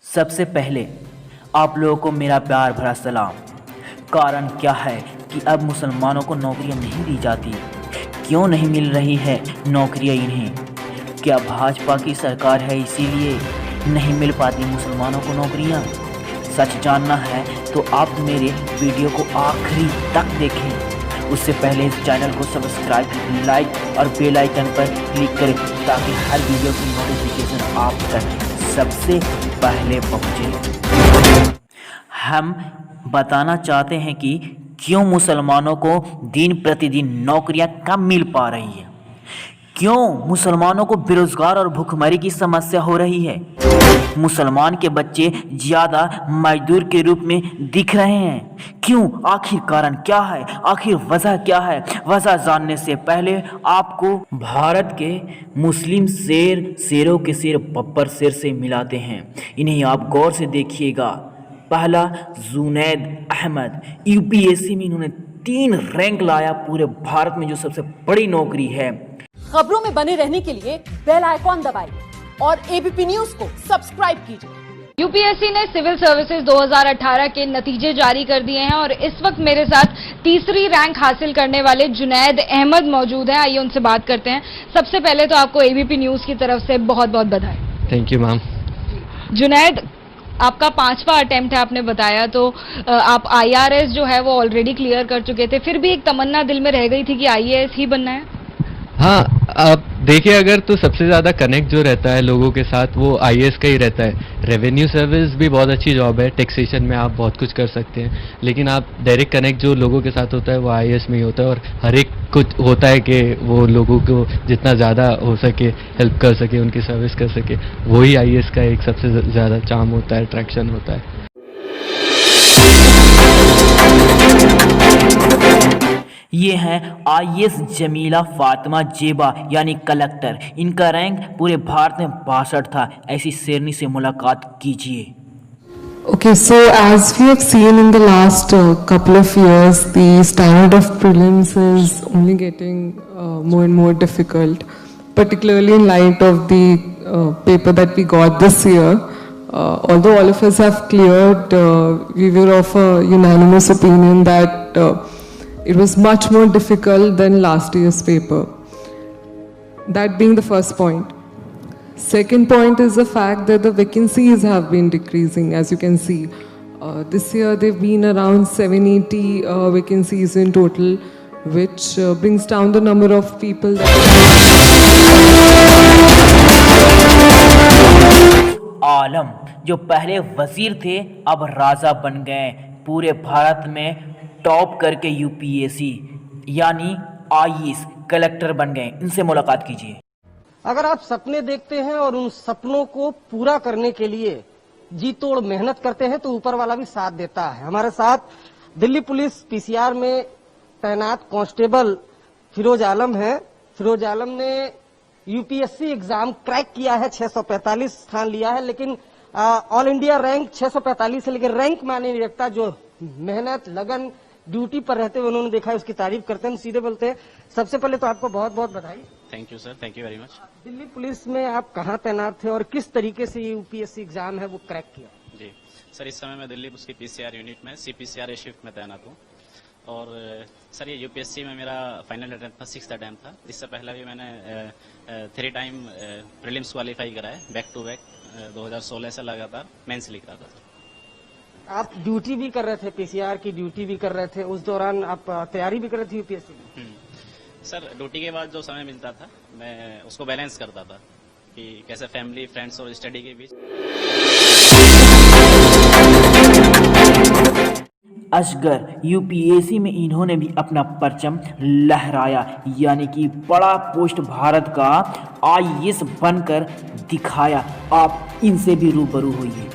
सबसे पहले आप लोगों को मेरा प्यार भरा सलाम। कारण क्या है कि अब मुसलमानों को नौकरियां नहीं दी जाती। क्यों नहीं मिल रही है नौकरियां इन्हें? क्या भाजपा की सरकार है इसीलिए नहीं मिल पाती मुसलमानों को नौकरियां? सच जानना है तो आप मेरे वीडियो को आखिरी तक देखें। उससे पहले इस चैनल को सब्सक्राइब, लाइक और बेल आइकन पर क्लिक करें ताकि हर वीडियो की नोटिफिकेशन आप तक सबसे पहले पहुंचे। हम बताना चाहते हैं कि क्यों मुसलमानों को दिन प्रतिदिन नौकरियां कम मिल पा रही है, क्यों मुसलमानों को बेरोजगार और भूखमरी की समस्या हो रही है, मुसलमान के बच्चे ज़्यादा मजदूर के रूप में दिख रहे हैं, क्यों, आखिर कारण क्या है, आखिर वजह क्या है। वजह जानने से पहले आपको भारत के मुस्लिम शेरों के शेर बब्बर शेर से मिलाते हैं। इन्हें आप गौर से देखिएगा। पहला, जुनैद अहमद। यूपीएससी में इन्होंने 3 रैंक लाया पूरे भारत में, जो सबसे बड़ी नौकरी है। खबरों में बने रहने के लिए बेल आइकॉन दबाइए और एबीपी न्यूज को सब्सक्राइब कीजिए। यूपीएससी ने सिविल सर्विसेज 2018 के नतीजे जारी कर दिए हैं और इस वक्त मेरे साथ तीसरी रैंक हासिल करने वाले जुनैद अहमद मौजूद हैं। आइए उनसे बात करते हैं। सबसे पहले तो आपको एबीपी न्यूज की तरफ से बहुत बहुत बधाई। Thank you ma'am. जुनैद, आपका 5वां अटेम्प्ट है, आपने बताया, तो आप आईआरएस जो है वो ऑलरेडी क्लियर कर चुके थे, फिर भी एक तमन्ना दिल में रह गई थी कि आईएएस ही बनना है। हाँ, आप देखिए, अगर तो सबसे ज़्यादा कनेक्ट जो रहता है लोगों के साथ वो आईएएस का ही रहता है। रेवेन्यू सर्विस भी बहुत अच्छी जॉब है, टैक्सेशन में आप बहुत कुछ कर सकते हैं, लेकिन आप डायरेक्ट कनेक्ट जो लोगों के साथ होता है वो आईएएस में ही होता है। और हर एक कुछ होता है कि वो लोगों को जितना ज़्यादा हो सके हेल्प कर सके, उनकी सर्विस कर सके, वही आईएएस का एक सबसे ज़्यादा चार्म होता है, अट्रैक्शन होता है। ये हैं आईएएस जमीला फातिमा जेबा यानी कलेक्टर। इनका रैंक पूरे भारत में 62 था। ऐसी शेरनी से मुलाकात कीजिए। Okay, so as we have seen in the last couple of years, the standard of prelims is only getting more and more difficult, particularly in light of the paper that we got this year. Although all of us have cleared, we were of a unanimous opinion that it was much more difficult than last year's paper. That being the first point. Second point is the fact that the vacancies have been decreasing, as you can see. This year there have been around 780 vacancies in total, which brings down the number of people that... आलम जो पहले वजीर थे अब राजा बन गए। पूरे भारत में top करके यूपीएससी यानी आईएएस कलेक्टर बन गए। इनसे मुलाकात कीजिए। अगर आप सपने देखते हैं और उन सपनों को पूरा करने के लिए जी तोड़ मेहनत करते हैं तो ऊपर वाला भी साथ देता है। हमारे साथ दिल्ली पुलिस पीसीआर में तैनात कांस्टेबल फिरोज आलम है। फिरोज आलम ने यूपीएससी एग्जाम क्रैक किया है, 645 स्थान लिया है, लेकिन ऑल इंडिया रैंक 645 है, लेकिन रैंक माने नहीं रखता। जो मेहनत, लगन, ड्यूटी पर रहते हुए उन्होंने देखा है, उसकी तारीफ करते हैं। सीधे बोलते हैं, सबसे पहले तो आपको बहुत बहुत बधाई। Thank you sir, thank you very much. Delhi police में आप कहाँ तैनात थे और किस तरीके से ये यूपीएससी एग्जाम है वो क्रैक किया? जी सर, इस समय मैं दिल्ली पुलिस की पीसीआर यूनिट में सीपीसीआर शिफ्ट में तैनात हूँ। और सर, ये यूपीएससी में मेरा फाइनल अटेम्प्ट था, 6th अटेम्प्ट था। इससे पहले भी मैंने 3 टाइम प्रीलिम्स क्वालिफाई करा है, बैक टू बैक 2016 से लगातार मेंस लिख रहा था। आप ड्यूटी भी कर रहे थे, पीसीआर की ड्यूटी भी कर रहे थे, उस दौरान आप तैयारी भी कर रहे थे यूपीएससी की? सर, ड्यूटी के बाद जो समय मिलता था मैं उसको बैलेंस करता था कि कैसे फैमिली, फ्रेंड्स और स्टडी के बीच। असगर यूपीएससी में इन्होंने भी अपना परचम लहराया, यानी कि बड़ा पोस्ट भारत का आईएएस बनकर दिखाया। आप इनसे भी रूबरू होइए।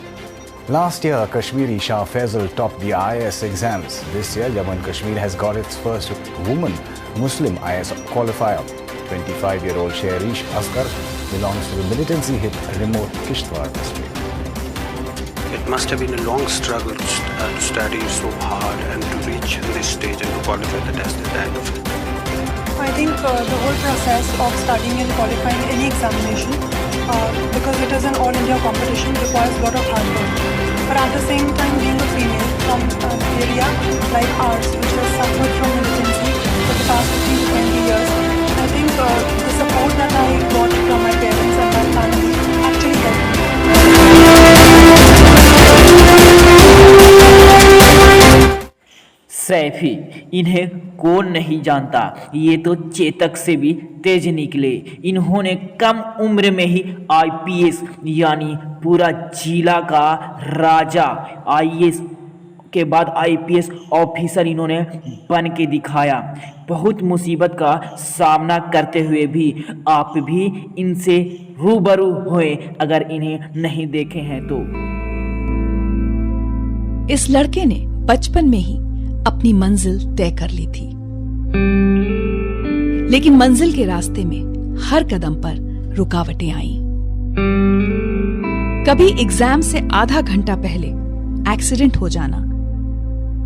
Last year, Kashmiri Shah Faisal topped the IAS exams. This year, Jammu and Kashmir has got its first woman Muslim IAS qualifier. 25-year-old Shehrish Asghar belongs to the militancy-hit remote Kishtwar district. It must have been a long struggle to study so hard and to reach this stage and to qualify the test at the end of it. I think the whole process of studying and qualifying any examination because it is an all-India competition, requires a lot of hard work. But at the same time, being a female from an area like ours, which has suffered from militancy for the past 15 to 20 years, I think the support that I got from my parents and my family actually helped me. Saifi, इन्हें कौन नहीं जानता, ये तो चेतक से भी तेज निकले। इन्होंने कम उम्र में ही आईपीएस यानी पूरा जिला का राजा, आईएएस के बाद आईपीएस ऑफिसर इन्होंने बन के दिखाया। बहुत मुसीबत का सामना करते हुए भी आप भी इनसे रूबरू हुए अगर इन्हें नहीं देखे हैं तो। इस लड़के ने बचपन में ही अपनी मंजिल तय कर ली थी, लेकिन मंजिल के रास्ते में हर कदम पर रुकावटें आईं। कभी एग्जाम से आधा घंटा पहले एक्सीडेंट हो जाना,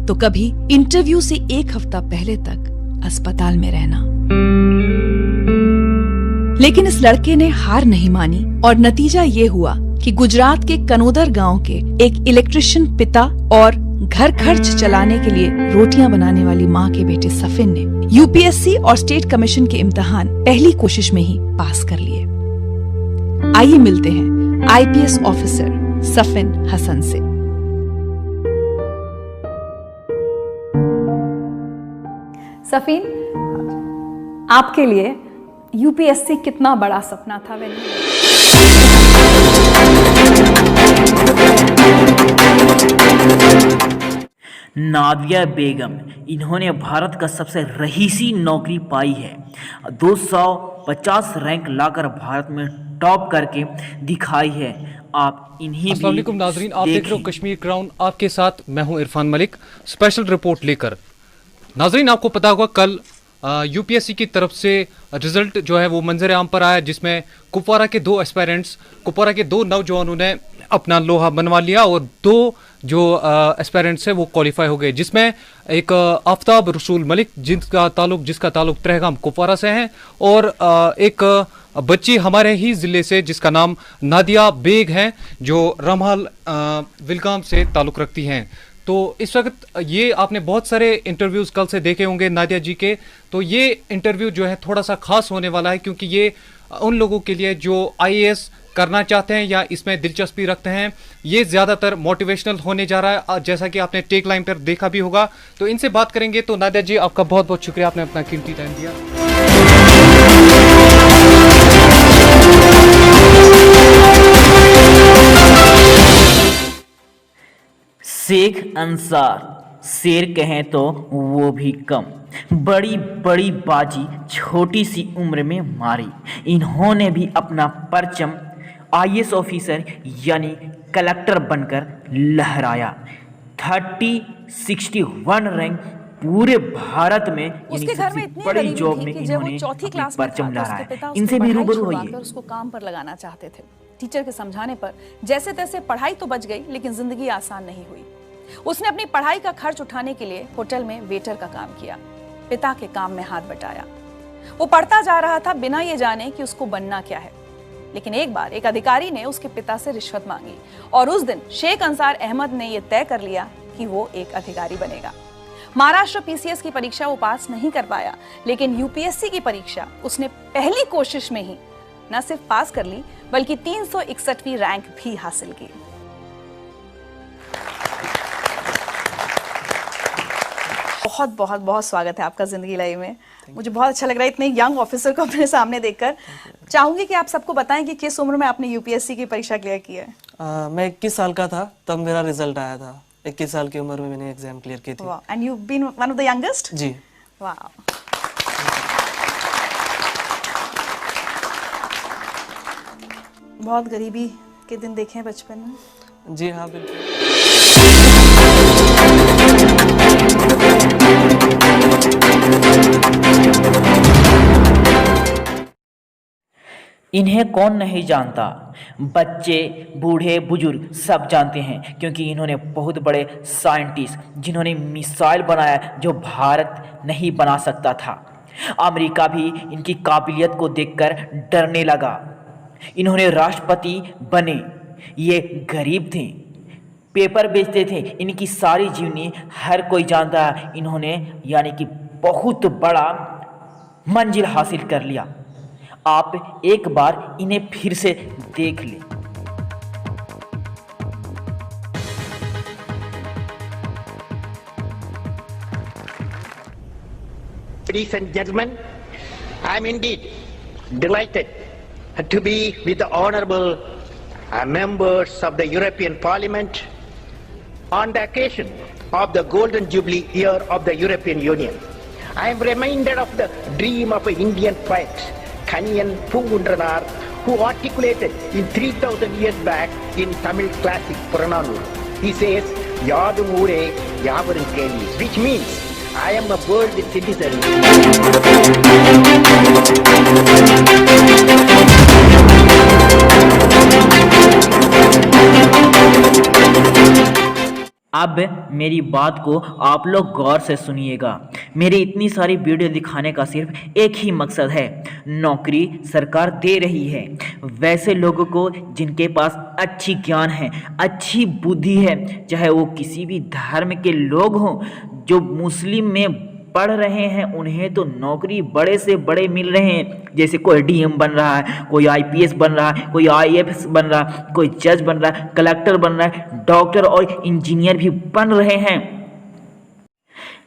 तो कभी इंटरव्यू से एक हफ्ता पहले तक अस्पताल में रहना। लेकिन इस लड़के ने हार नहीं मानी और नतीजा ये हुआ कि गुजरात के कनोदर गांव के एक इलेक्ट्रिशियन पिता और घर खर्च चलाने के लिए रोटियां बनाने वाली मां के बेटे सफिन ने यूपीएससी और स्टेट कमीशन के इम्तिहान पहली कोशिश में ही पास कर लिए। आइए मिलते हैं आईपीएस ऑफिसर सफिन हसन से। सफीन, आपके लिए यूपीएससी कितना बड़ा सपना था? नादिया बेगम, इन्होंने भारत का सबसे रईसी नौकरी पाई है। 250 रैंक लाकर भारत में टॉप करके दिखाई है। आप इन्हीं अस्सलाम वालेकुम नाजरीन, आप देख रहे हो कश्मीर क्राउन, आपके साथ मैं हूं इरफान मलिक स्पेशल रिपोर्ट लेकर। नाजरीन, आपको पता होगा कल यूपीएससी की तरफ से रिजल्ट जो है वो मंजर आम पर आया, जिसमें कुपवारा के 2 एस्पायरेंट्स, कुपवारा के 2 नौजवानों ने अपना लोहा बनवा लिया और 2 जो एस्पायरेंट्स है वो क्वालिफाई हो गए, जिसमें एक आफ्ताब रसूल मलिक जिसका ताल्लुक त्रेहगाम कुपवारा से है, और एक बच्ची हमारे ही ज़िले से जिसका नाम नादिया बेग है जो रमहाल विलगाम से ताल्लुक़ रखती हैं। तो इस वक्त ये आपने बहुत सारे इंटरव्यूज़ कल से देखे होंगे नादिया जी के, तो ये इंटरव्यू जो है थोड़ा सा खास होने वाला है, क्योंकि ये उन लोगों के लिए जो आईएएस करना चाहते हैं या इसमें दिलचस्पी रखते हैं। ये ज़्यादातर मोटिवेशनल होने जा रहा है, जैसा कि आपने टेक लाइन पर देखा भी होगा। तो इनसे बात करेंगे। तो नादिया जी, आपका बहुत बहुत शुक्रिया, आपने अपना कीमती टाइम दिया। शेख अंसार, शेर कहें तो वो भी कम, बड़ी बड़ी बाजी छोटी सी उम्र में मारी। इन्होंने भी अपना परचम आईएएस ऑफिसर यानी कलेक्टर बनकर लहराया। 61 रैंक पूरे भारत में उसके घर में इतनी बड़ी जॉब में कि जब वो चौथी क्लास में परचम था, लहराया। उसके पिता इनसे भी रूबरू होइए। होइए। उसको काम पर लगाना चाहते थे। टीचर के समझाने पर जैसे तैसे पढ़ाई तो बच गई, लेकिन जिंदगी आसान नहीं हुई। उसने अपनी पढ़ाई का खर्च उठाने के लिए होटल में वेटर का काम किया, पिता के काम में हाथ बटाया। वो पढ़ता जा रहा था बिना ये जाने कि उसको बनना क्या है। लेकिन एक बार एक अधिकारी ने उसके पिता से रिश्वत मांगी और उस दिन शेख अंसार अहमद ने यह तय कर लिया कि वो एक अधिकारी बनेगा। महाराष्ट्र पीसीएस की परीक्षा वो पास नहीं कर पाया, लेकिन यूपीएससी की परीक्षा उसने पहली कोशिश में ही न सिर्फ पास कर ली, बल्कि 361वीं रैंक भी हासिल की। बहुत बहुत बहुत स्वागत है आपका जिंदगी लाइव में। मुझे बहुत अच्छा लग रहा है इतने यंग ऑफिसर को अपने सामने देखकर। चाहूंगी कि आप सबको बताएं कि किस उम्र में आपने यूपीएससी की परीक्षा क्लियर की है। मैं 21 साल का था तब मेरा रिजल्ट आया था। 21 साल की उम्र में मैंने एग्जाम क्लियर की थी। And you been one of the youngest? जी। वाह। बहुत गरीबी के दिन देखे हैं बचपन में? जी हाँ, बिल्कुल। इन्हें कौन नहीं जानता, बच्चे बूढ़े बुजुर्ग सब जानते हैं, क्योंकि इन्होंने बहुत बड़े साइंटिस्ट जिन्होंने मिसाइल बनाया जो भारत नहीं बना सकता था। अमेरिका भी इनकी काबिलियत को देखकर डरने लगा। इन्होंने राष्ट्रपति बने, ये गरीब थे, पेपर बेचते थे। इनकी सारी जीवनी हर कोई जानता है। इन्होंने यानी कि बहुत बड़ा मंजिल हासिल कर लिया। आप एक बार इन्हें फिर से देख लें। Ladies and gentlemen, I am indeed delighted to be with the honorable members of the European Parliament on the occasion of the Golden Jubilee year of the European Union. I am reminded of the dream of an Indian poet, Kaniyan Pungundranar, who articulated in 3000 years back in Tamil classic Purananur. He says, Yadum Ure Yavarum Keli, which means I am a world citizen. अब मेरी बात को आप लोग गौर से सुनिएगा। मेरी इतनी सारी वीडियो दिखाने का सिर्फ एक ही मकसद है, नौकरी सरकार दे रही है वैसे लोगों को जिनके पास अच्छी ज्ञान है, अच्छी बुद्धि है, चाहे वो किसी भी धर्म के लोग हों। जो मुस्लिम में पढ़ रहे हैं उन्हें तो नौकरी बड़े से बड़े मिल रहे हैं, जैसे कोई डीएम बन रहा है, कोई आईपीएस बन रहा है, कोई आईएएस बन रहा है, कोई जज बन रहा है, कलेक्टर बन रहा है, डॉक्टर और इंजीनियर भी बन रहे हैं।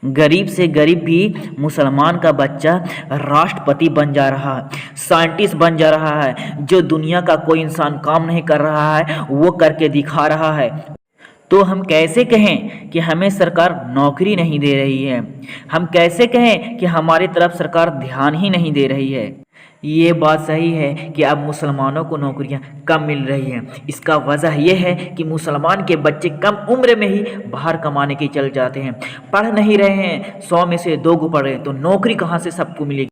गरीब से गरीब भी मुसलमान का बच्चा राष्ट्रपति बन जा रहा है, साइंटिस्ट बन जा रहा है। जो दुनिया का कोई इंसान काम नहीं कर रहा है वो करके दिखा रहा है। तो हम कैसे कहें कि हमें सरकार नौकरी नहीं दे रही है? हम कैसे कहें कि हमारी तरफ सरकार ध्यान ही नहीं दे रही है? ये बात सही है कि अब मुसलमानों को नौकरियां कम मिल रही हैं। इसका वजह यह है कि मुसलमान के बच्चे कम उम्र में ही बाहर कमाने के चल जाते हैं, पढ़ नहीं रहे हैं। 100 में से 2 को पढ़ रहे हैं, तो नौकरी कहाँ से सबको मिलेगी?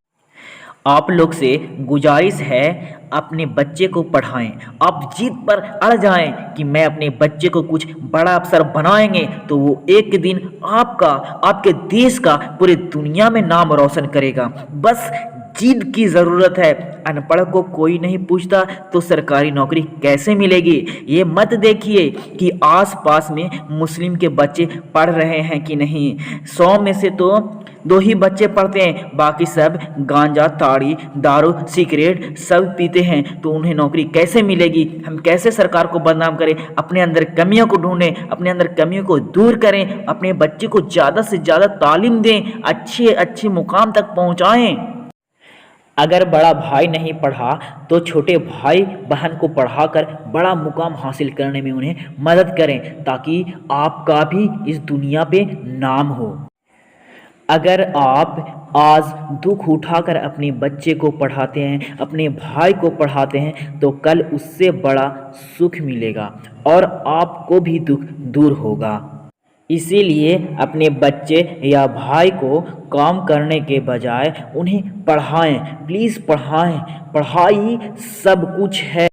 आप लोग से गुजारिश है, अपने बच्चे को पढ़ाएं। आप जिद पर अड़ जाएं कि मैं अपने बच्चे को कुछ बड़ा अफसर बनाएंगे तो वो एक दिन आपका, आपके देश का, पूरी दुनिया में नाम रोशन करेगा। बस जिद की ज़रूरत है। अनपढ़ को कोई नहीं पूछता तो सरकारी नौकरी कैसे मिलेगी? ये मत देखिए कि आसपास में मुस्लिम के बच्चे पढ़ रहे हैं कि नहीं। 100 में से तो 2 ही बच्चे पढ़ते हैं, बाकी सब गांजा, ताड़ी, दारू, सिगरेट सब पीते हैं। तो उन्हें नौकरी कैसे मिलेगी? हम कैसे सरकार को बदनाम करें? अपने अंदर कमियों को ढूंढें, अपने अंदर कमियों को दूर करें, अपने बच्चे को ज़्यादा से ज़्यादा तालीम दें, अच्छे अच्छे मुकाम तक पहुँचाएँ। अगर बड़ा भाई नहीं पढ़ा तो छोटे भाई बहन को पढ़ाकर बड़ा मुकाम हासिल करने में उन्हें मदद करें, ताकि आपका भी इस दुनिया पे नाम हो। अगर आप आज दुख उठाकर अपने बच्चे को पढ़ाते हैं, अपने भाई को पढ़ाते हैं, तो कल उससे बड़ा सुख मिलेगा और आपको भी दुख दूर होगा। इसीलिए अपने बच्चे या भाई को काम करने के बजाय उन्हें पढ़ाएं, प्लीज़ पढ़ाएं। पढ़ाई सब कुछ है।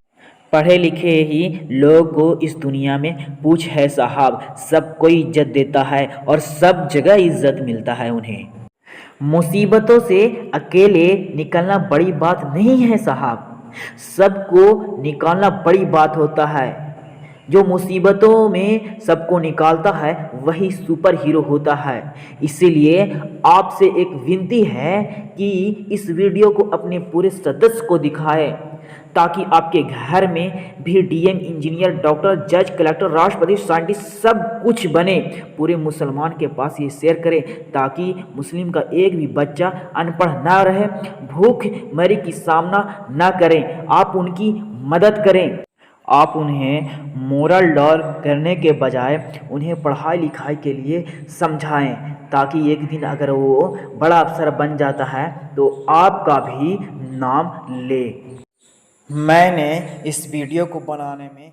पढ़े लिखे ही लोग को इस दुनिया में पूछ है साहब। सब कोई इज्जत देता है और सब जगह इज्जत मिलता है उन्हें। मुसीबतों से अकेले निकलना बड़ी बात नहीं है साहब, सबको निकालना बड़ी बात होता है। जो मुसीबतों में सबको निकालता है वही सुपर हीरो होता है। इसीलिए आपसे एक विनती है कि इस वीडियो को अपने पूरे सदस्य को दिखाएं, ताकि आपके घर में भी डीएम, इंजीनियर, डॉक्टर, जज, कलेक्टर, राष्ट्रपति, साइंटिस्ट सब कुछ बने। पूरे मुसलमान के पास ये शेयर करें, ताकि मुस्लिम का एक भी बच्चा अनपढ़ ना रहे, भूख मरी की सामना ना करें। आप उनकी मदद करें। आप उन्हें मोरल डॉल करने के बजाय उन्हें पढ़ाई लिखाई के लिए समझाएं, ताकि एक दिन अगर वो बड़ा अफसर बन जाता है तो आपका भी नाम ले। मैंने इस वीडियो को बनाने में